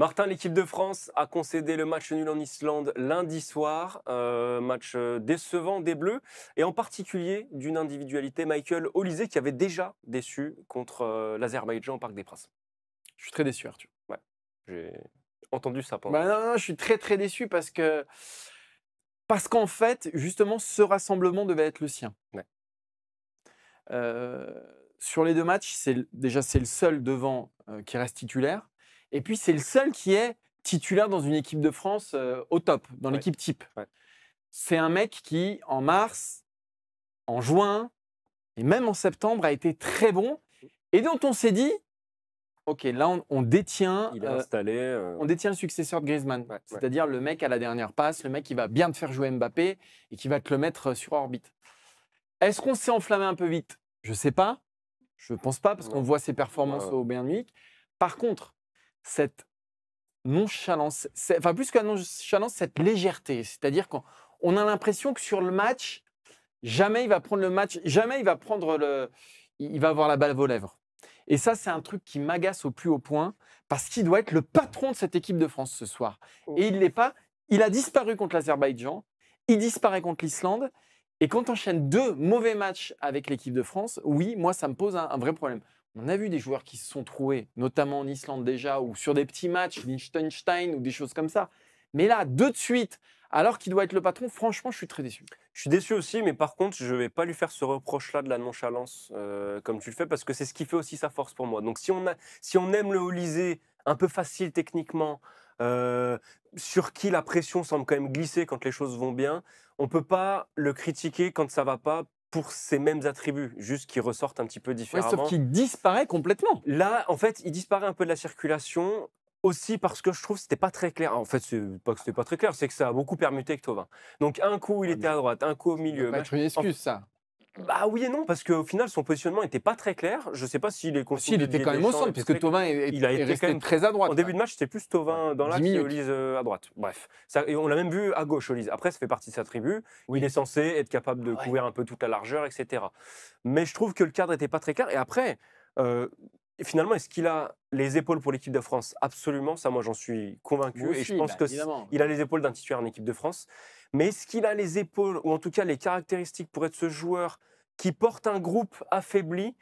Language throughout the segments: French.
Martin, l'équipe de France a concédé le match nul en Islande lundi soir. Match décevant des Bleus, et en particulier d'une individualité, Michael Olise, qui avait déjà déçu contre l'Azerbaïdjan au Parc des Princes. Je suis très déçu, Arthur. Ouais, j'ai entendu ça pendant. Bah, non, je suis très, très déçu parce qu'en fait, justement, ce rassemblement devait être le sien. Ouais. Sur les 2 matchs, c'est le seul devant, qui reste titulaire, et puis c'est le seul qui est titulaire dans une équipe de France, au top, dans Ouais. l'équipe type. Ouais. C'est un mec qui, en mars, en juin et même en septembre, a été très bon et dont on s'est dit: «OK, là, on détient, Il est installé. on détient le successeur de Griezmann». Ouais, ouais. C'est-à-dire le mec à la dernière passe, le mec qui va bien te faire jouer Mbappé et qui va te le mettre, sur orbite. Est-ce qu'on s'est enflammé un peu vite? Je ne sais pas. Je ne pense pas, parce qu'on Non. voit ses performances Ouais. au Bayern Munich. Par contre, cette nonchalance, enfin plus que la nonchalance, cette légèreté, c'est-à-dire qu'on a l'impression que sur le match, jamais il va prendre le match, jamais il va prendre il va avoir la balle aux lèvres. Et ça, c'est un truc qui m'agace au plus haut point, parce qu'il doit être le patron de cette équipe de France ce soir. Oh. Et il ne l'est pas. Il a disparu contre l'Azerbaïdjan, il disparaît contre l'Islande, et quand on enchaîne 2 mauvais matchs avec l'équipe de France, oui, moi, ça me pose un vrai problème. On a vu des joueurs qui se sont troués, notamment en Islande déjà, ou sur des petits matchs, Liechtenstein ou des choses comme ça. Mais là, 2 de suite, alors qu'il doit être le patron, franchement, je suis très déçu. Je suis déçu aussi, mais par contre, je ne vais pas lui faire ce reproche-là de la nonchalance comme tu le fais, parce que c'est ce qui fait aussi sa force pour moi. Donc si on aime le Olise, un peu facile techniquement, sur qui la pression semble quand même glisser quand les choses vont bien, on ne peut pas le critiquer quand ça ne va pas pour ses mêmes attributs, juste qu'il ressortent un petit peu Ouais, différemment. sauf qu'il disparaît complètement. Là, en fait, il disparaît un peu de la circulation, aussi parce que je trouve que c'était pas très clair. En fait, c'est pas que c'était pas très clair, c'est que ça a beaucoup permuté avec Thauvin. Donc un coup, il Ouais, était à droite, un coup au Ça ne peut milieu. pas être une excuse, ça. Bah oui et non, parce qu'au final, son positionnement n'était pas très clair. Je sais pas si les Ah si, consignes il de était Didier quand même au Deschamps centre, étaient puisque très claires. Thauvin est, Il a est été quand resté même. très à droite. En début de match, c'était plus Thauvin dans 10 l'axe et minutes. Olise à droite. Bref, ça, et on l'a même vu à gauche, Olise. Après, ça fait partie de sa tribu. Oui. Il est censé être capable de Ouais. couvrir un peu toute la largeur, etc. Mais je trouve que le cadre n'était pas très clair. Et après, euh, finalement, est-ce qu'il a les épaules pour l'équipe de France? Absolument, ça, moi, j'en suis convaincu. Moi Et je aussi, pense bah, que évidemment. il a les épaules d'un titulaire en équipe de France. Mais est-ce qu'il a les épaules, ou en tout cas les caractéristiques pour être ce joueur qui porte un groupe affaibli,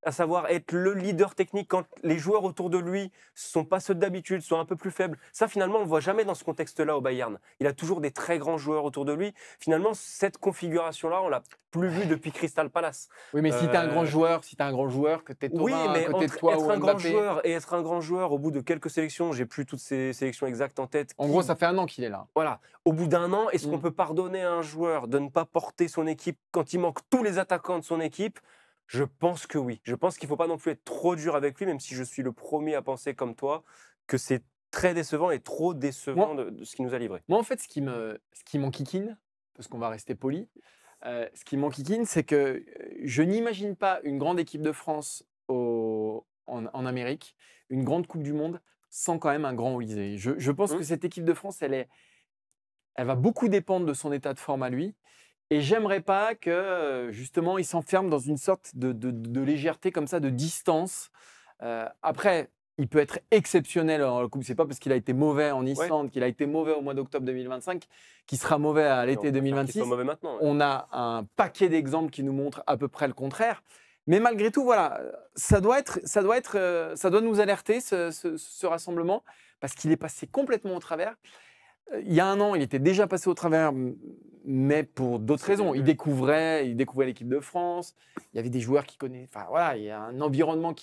à savoir être le leader technique quand les joueurs autour de lui ne sont pas ceux d'habitude, sont un peu plus faibles? Ça, finalement, on ne le voit jamais dans ce contexte-là au Bayern. Il a toujours des très grands joueurs autour de lui. Finalement, cette configuration-là, on l'a plus vue depuis Crystal Palace. Oui, mais si tu as un grand Euh, joueur, que tu es oui, Thauvin à mais côté de entre toi être ou un grand Mbappé, joueur et être un grand joueur, au bout de quelques sélections, j'ai plus toutes ces sélections exactes en tête, en gros, ça fait 1 an qu'il est là. voilà, au bout d'un an, est-ce qu'on Mm. peut pardonner à un joueur de ne pas porter son équipe quand il manque tous les attaquants de son équipe? Je pense que oui. Je pense qu'il ne faut pas non plus être trop dur avec lui, même si je suis le premier à penser comme toi que c'est très décevant et trop Moi, décevant de ce qu'il nous a livré. moi, en fait, ce qui m'enquiquine, parce qu'on va rester poli, ce qui m'enquiquine, c'est que je n'imagine pas une grande équipe de France en Amérique, une grande Coupe du Monde, sans quand même un grand Olysée. Je pense Hum, que cette équipe de France, elle va beaucoup dépendre de son état de forme à lui. Et j'aimerais pas que, justement, il s'enferme dans une sorte de légèreté comme ça, de distance. Après, il peut être exceptionnel en coupe. C'est pas parce qu'il a été mauvais en Ouais, Islande, qu'il a été mauvais au mois d'octobre 2025, qu'il sera mauvais à et on l'été préfère qu'il soit 2026. mauvais maintenant. Ouais. On a un paquet d'exemples qui nous montrent à peu près le contraire. Mais malgré tout, voilà, ça doit nous alerter, ce rassemblement, parce qu'il est passé complètement au travers. Il y a 1 an, il était déjà passé au travers, mais pour d'autres C'est raisons. début. Il découvrait l'équipe de France. Il y avait des joueurs qui connaissent. Enfin voilà, il y a un environnement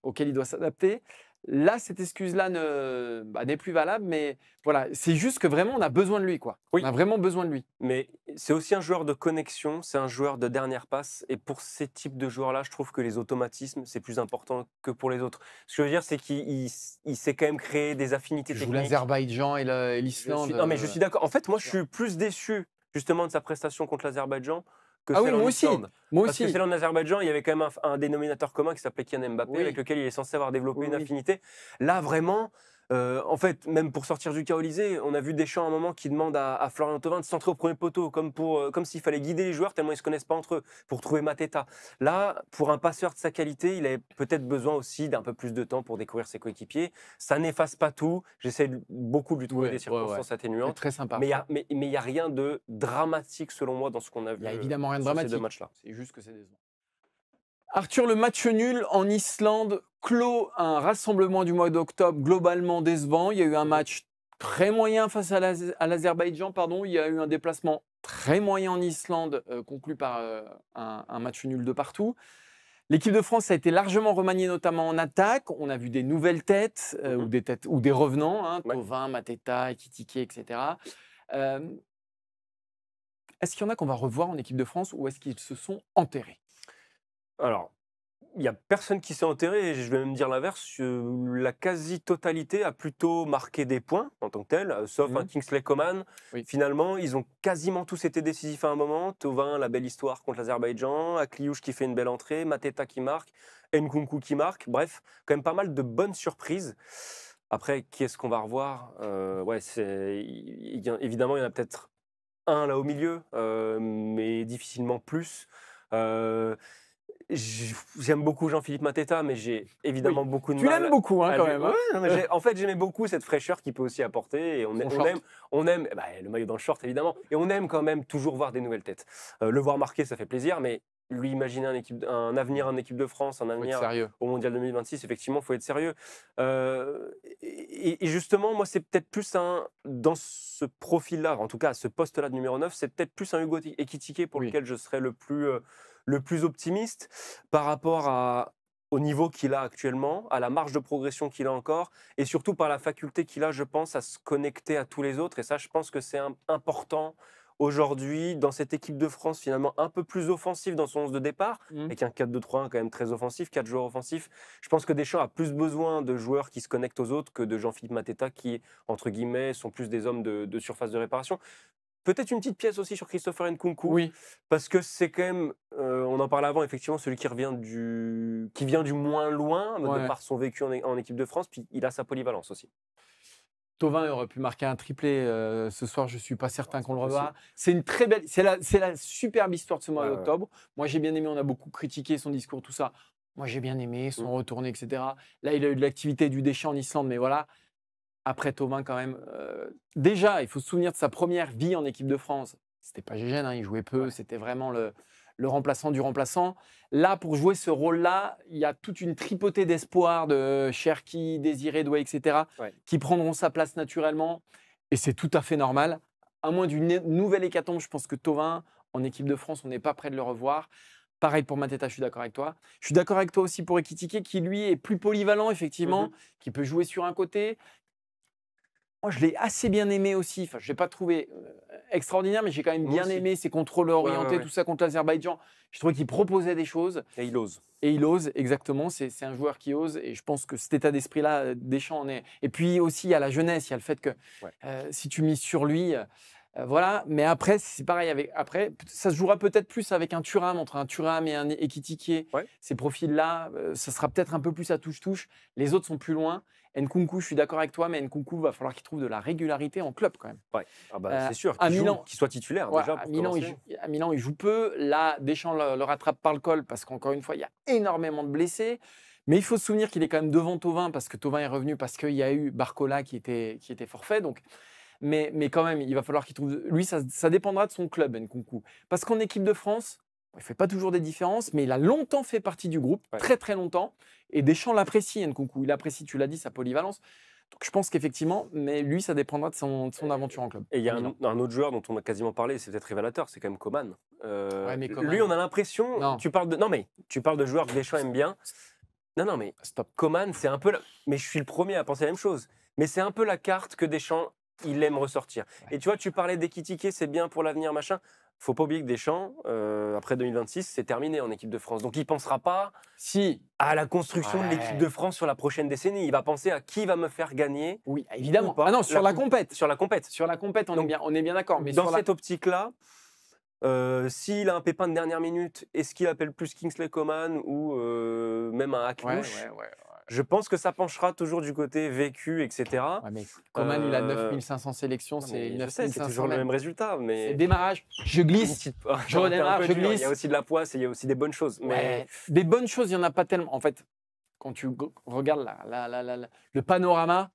auquel il doit s'adapter. Là, cette excuse-là n'est plus valable, mais voilà, c'est juste que vraiment, on a besoin de lui, quoi. Oui. On a vraiment besoin de lui. Mais c'est aussi un joueur de connexion, c'est un joueur de dernière passe. Et pour ces types de joueurs-là, je trouve que les automatismes, c'est plus important que pour les autres. Ce que je veux dire, c'est qu'il sait quand même créer des affinités Tu joues techniques. l'Azerbaïdjan et l'Islande. Non, mais je suis d'accord. En fait, moi, je sûr. suis plus déçu justement de sa prestation contre l'Azerbaïdjan que Ah oui, celle en moi aussi. Islande. Moi Parce que aussi. celle en Azerbaïdjan, il y avait quand même un dénominateur commun qui s'appelait Kylian Mbappé, Oui. avec lequel il est censé avoir développé Oui, une oui. affinité. Là, vraiment, En fait, même pour sortir du Olysée, on a vu Deschamps à un moment qui demande à Florian Thauvin de centrer au premier poteau, comme s'il fallait guider les joueurs tellement ils ne se connaissent pas entre eux, pour trouver Mateta. Là, pour un passeur de sa qualité, il avait peut-être besoin aussi d'un peu plus de temps pour découvrir ses coéquipiers. Ça n'efface pas tout. J'essaie beaucoup de lui trouver des circonstances C'est atténuantes. très sympa. Mais il n'y a rien de dramatique, selon moi, dans ce qu'on a Il vu n'y a évidemment rien de sur ces dramatique. deux matchs-là. C'est juste que c'est décevant. Arthur, le match nul en Islande clôt un rassemblement du mois d'octobre globalement décevant. Il y a eu un match très moyen face à l'Azerbaïdjan. Il y a eu un déplacement très moyen en Islande, conclu par un match nul de partout. L'équipe de France a été largement remaniée, notamment en attaque. On a vu des nouvelles têtes, ou des revenants, hein, Thauvin, Mateta, Ekitike, etc. Est-ce qu'il y en a qu'on va revoir en équipe de France ou est-ce qu'ils se sont enterrés? Alors, il n'y a personne qui s'est enterré, et je vais même dire l'inverse. La quasi-totalité a plutôt marqué des points en tant que tel, sauf un Kingsley Coman. Oui. Finalement, ils ont quasiment tous été décisifs à un moment. Thauvin, la belle histoire contre l'Azerbaïdjan, Akliouche qui fait une belle entrée, Mateta qui marque, Nkunku qui marque. Bref, quand même pas mal de bonnes surprises. Après, qui est-ce qu'on va revoir? Évidemment, il y en a peut-être un là au milieu, mais difficilement plus. J'aime beaucoup Jean-Philippe Mateta, mais j'ai évidemment beaucoup de Tu mal. l'aimes beaucoup, hein, quand même. Hein. Ouais, non, mais en fait, j'aimais beaucoup cette fraîcheur qu'il peut aussi apporter. Et on aime le maillot dans le short, évidemment. Et on aime quand même toujours voir des nouvelles têtes. Le voir marquer, ça fait plaisir, mais lui imaginer un avenir en équipe de France, un avenir au Mondial 2026, effectivement, il faut être sérieux. Et justement, moi, c'est peut-être plus dans ce profil-là, en tout cas, à ce poste-là de numéro 9, c'est peut-être plus un Hugo Ekitike pour lequel je serais le plus optimiste par rapport au niveau qu'il a actuellement, à la marge de progression qu'il a encore, et surtout par la faculté qu'il a, je pense, à se connecter à tous les autres. Et ça, je pense que c'est important aujourd'hui dans cette équipe de France, finalement un peu plus offensive dans son 11 de départ, avec un 4-2-3-1 quand même très offensif, 4 joueurs offensifs. Je pense que Deschamps a plus besoin de joueurs qui se connectent aux autres que de Jean-Philippe Mateta qui, entre guillemets, sont plus des hommes de surface de réparation. Peut-être une petite pièce aussi sur Christopher Nkunku, parce que c'est quand même, on en parlait avant, effectivement, celui qui vient du moins loin, de par son vécu en équipe de France, puis il a sa polyvalence aussi. Thauvin aurait pu marquer un triplé ce soir, je ne suis pas certain qu'on le revoie. C'est une très belle, c'est la superbe histoire de ce mois d'octobre. Moi j'ai bien aimé, on a beaucoup critiqué son discours, tout ça. Moi j'ai bien aimé, son retourné, etc. Là il a eu de l'activité du Deschamps en Islande, mais voilà. Après Thauvin quand même, déjà il faut se souvenir de sa première vie en équipe de France. C'était pas Gégène, hein, il jouait peu, c'était vraiment le remplaçant du remplaçant. Là, pour jouer ce rôle-là, il y a toute une tripotée d'espoir de Cherki, Désiré Doué, etc., qui prendront sa place naturellement. Et c'est tout à fait normal. À moins d'une nouvelle hécatombe, je pense que Thauvin, en équipe de France, on n'est pas prêt de le revoir. Pareil pour Mateta, je suis d'accord avec toi. Je suis d'accord avec toi aussi pour Ekitike, qui lui est plus polyvalent, effectivement, qui peut jouer sur un côté. Moi, je l'ai assez bien aimé aussi. Enfin, je ne l'ai pas trouvé extraordinaire, mais j'ai quand même bien aimé ses contrôles orientés, tout ça contre l'Azerbaïdjan. Je trouvais qu'il proposait des choses. Et il ose. Et il ose, exactement. C'est un joueur qui ose. Et je pense que cet état d'esprit-là, Deschamps en est. Et puis aussi, il y a la jeunesse. Il y a le fait que si tu mises sur lui, voilà. Mais après, c'est pareil. Après, ça se jouera peut-être plus avec un Thuram, entre un Thuram et un Ekitike. Ces profils-là, ça sera peut-être un peu plus à touche-touche. Les autres sont plus loin. Nkunku, je suis d'accord avec toi, mais Nkunku, va falloir qu'il trouve de la régularité en club quand même. C'est sûr, qu'il soit titulaire déjà. À Milan, il joue peu. Là, Deschamps le rattrape par le col parce qu'encore une fois, il y a énormément de blessés. Mais il faut se souvenir qu'il est quand même devant Thauvin parce que Thauvin est revenu parce qu'il y a eu Barcola qui était forfait. Donc, mais quand même, il va falloir qu'il trouve. Lui, ça dépendra de son club, Nkunku. Parce qu'en équipe de France, il ne fait pas toujours des différences, mais il a longtemps fait partie du groupe, très très longtemps. Et Deschamps l'apprécie, Nkunku. Il apprécie, tu l'as dit, sa polyvalence. Donc je pense qu'effectivement, mais lui, ça dépendra de son aventure en club. Et il y a un autre joueur dont on a quasiment parlé, c'est peut-être révélateur, c'est quand même Coman. Lui, on a l'impression. Tu parles de joueurs que Deschamps aime bien. Non, mais stop. Coman, c'est un peu. Mais je suis le premier à penser la même chose. Mais c'est un peu la carte que Deschamps, il aime ressortir. Et tu vois, tu parlais d'Ekitike, c'est bien pour l'avenir, machin. Faut pas oublier que Deschamps, après 2026, c'est terminé en équipe de France. Donc il pensera pas à la construction de l'équipe de France sur la prochaine décennie. Il va penser à qui va me faire gagner. Oui, évidemment. Ah non, sur la compète. Sur la compète. Sur la compète, on est bien d'accord. Mais dans cette optique-là, s'il a un pépin de dernière minute, est-ce qu'il appelle plus Kingsley Coman ou même un Akliouche ? Je pense que ça penchera toujours du côté vécu, etc. Ouais, mais Coman, il a Euh, 9500 sélections, non, c'est mais je sais, c'est 9500 toujours le mètres. même résultat, C'est mais démarrage, je une glisse, petite- je un redémarre, peu je dur. Il y glisse. a aussi de la poisse et il y a aussi des bonnes choses. Mais Ouais, des bonnes choses, il n'y en a pas tellement. En fait, quand tu regardes le panorama,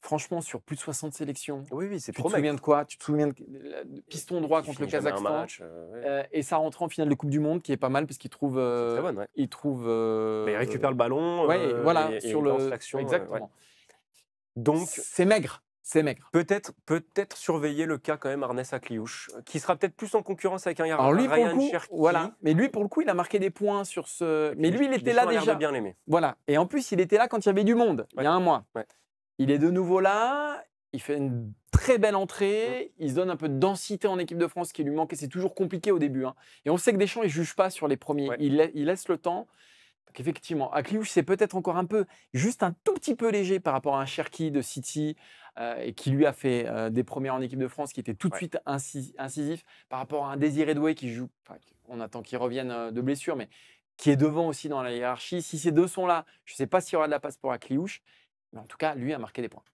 franchement, sur plus de 60 sélections, oui, oui, c'est tu trop te souviens maigre. de quoi? Tu te souviens de piston droit Qui contre le finit jamais un Kazakhstan match. Ouais. et ça rentre en finale de Coupe du Monde, qui est pas mal parce qu'il trouve. C'est très bonne, ouais. Il trouve. Mais il récupère le ballon Ouais, voilà, et sur il lance le. l'action. Ouais. Exactement. Donc, C'est maigre, c'est maigre. peut-être surveiller le cas quand même Arnès Akliouche, qui sera peut-être plus en concurrence avec un Alors lui, pour le Ryan coup, Cherki. voilà. Mais lui, pour le coup, il a marqué des points sur ce. Mais lui, il était Deschamps là a l'air de déjà. bien l'aimer. Voilà. Et en plus, il était là quand il y avait du monde, il y a un mois. Ouais. Il est de nouveau là. Il fait une très belle entrée. Il se donne un peu de densité en équipe de France qui lui manquait. C'est toujours compliqué au début, hein. Et on sait que Deschamps, il ne juge pas sur les premiers. Ouais. Il laisse le temps. Donc effectivement, Akliouche, c'est peut-être encore un peu, juste un tout petit peu léger par rapport à un Cherki de City et qui lui a fait des premiers en équipe de France, qui était tout de Ouais. suite incisif par rapport à un Désiré Doué qui joue, enfin, on attend qu'il revienne de blessure, mais qui est devant aussi dans la hiérarchie. Si ces deux sont là, je ne sais pas s'il y aura de la passe pour Akliouche, mais en tout cas, lui a marqué des points.